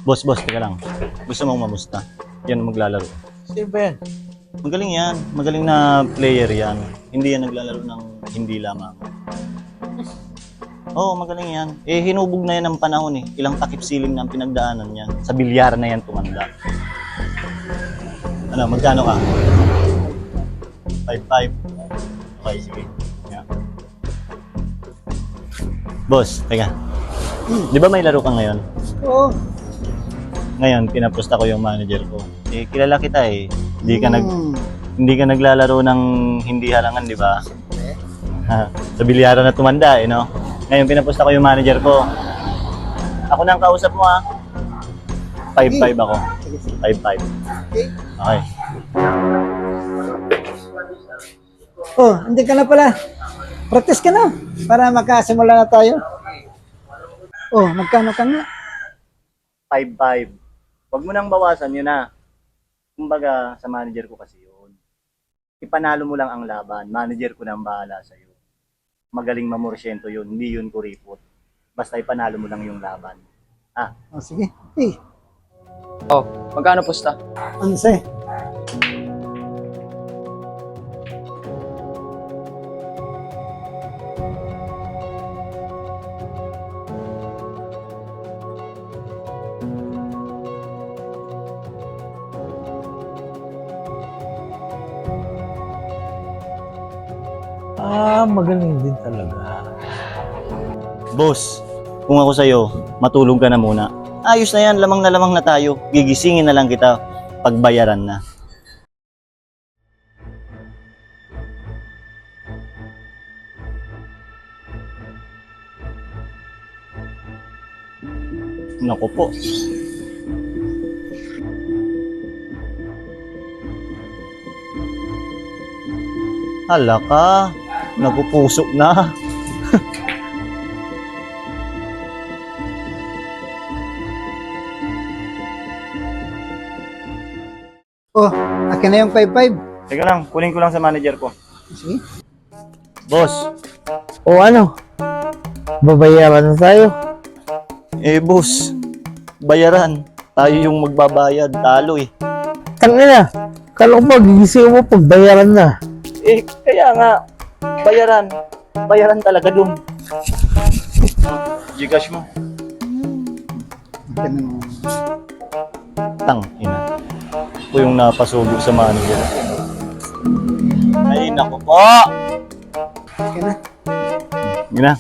Boss, teka lang. Gusto mong mamusta? Yan ang maglalaro. Sino ba yan? Magaling yan. Magaling na player yan. Hindi yan naglalaro ng hindi lamang. Oo, magaling yan. Eh, hinubog na yan ng panahon eh. Ilang takip siling na ang pinagdaanan yan. Sa bilyar na yan tumanda. Ano, magkano ka? 5-5. Okay, sige. Yeah. Boss, teka. Di ba may laro ka ngayon? Oo. Ngayon, pinapusta ko yung manager ko. Eh, kilala kita eh. Hindi ka naglalaro ng hindi halangan, di ba? Ha, sa bilyara na tumanda eh, no? Ngayon, pinapusta ko yung manager ko. Ako na ang kausap mo, ha? 5-5 ako. 5-5. Okay. Okay. Oh, hindi ka na pala. Practice ka na para makasimula na tayo. Oh, magkano ka nga? 5-5. Huwag mo nang bawasan yun, ha? Kumbaga, sa manager ko kasi yun. Ipanalo mo lang ang laban. Manager ko na ang bahala sa'yo. Magaling mamorsyento yun. Hindi yun kuripot. Basta ipanalo mo lang yung laban. Ah, Oh, sige. Hey, Oh, magkano pusta? 11. Magaling din talaga. boss, kung ako sa'yo, matulog ka na muna. Ayos na yan, lamang na tayo. Gigisingin na lang kita pagbayaran na. Naku po. Hala ka, nagpupuso na. Oh, akin na yung 5-5. Teka lang, kunin ko lang sa manager ko. Sige. Boss, O ano? Babayaran na tayo. boss, bayaran. Tayo yung magbabayad, talo eh. Tangina. Kala ko ba gigising mo pag bayaran na. Kaya nga, bayaran. Bayaran talaga dun. Gcash mo. Akin na mo. Tang, ina. Ito yung napasubo sa manager. Ay, naku po! Akin na. Yun na.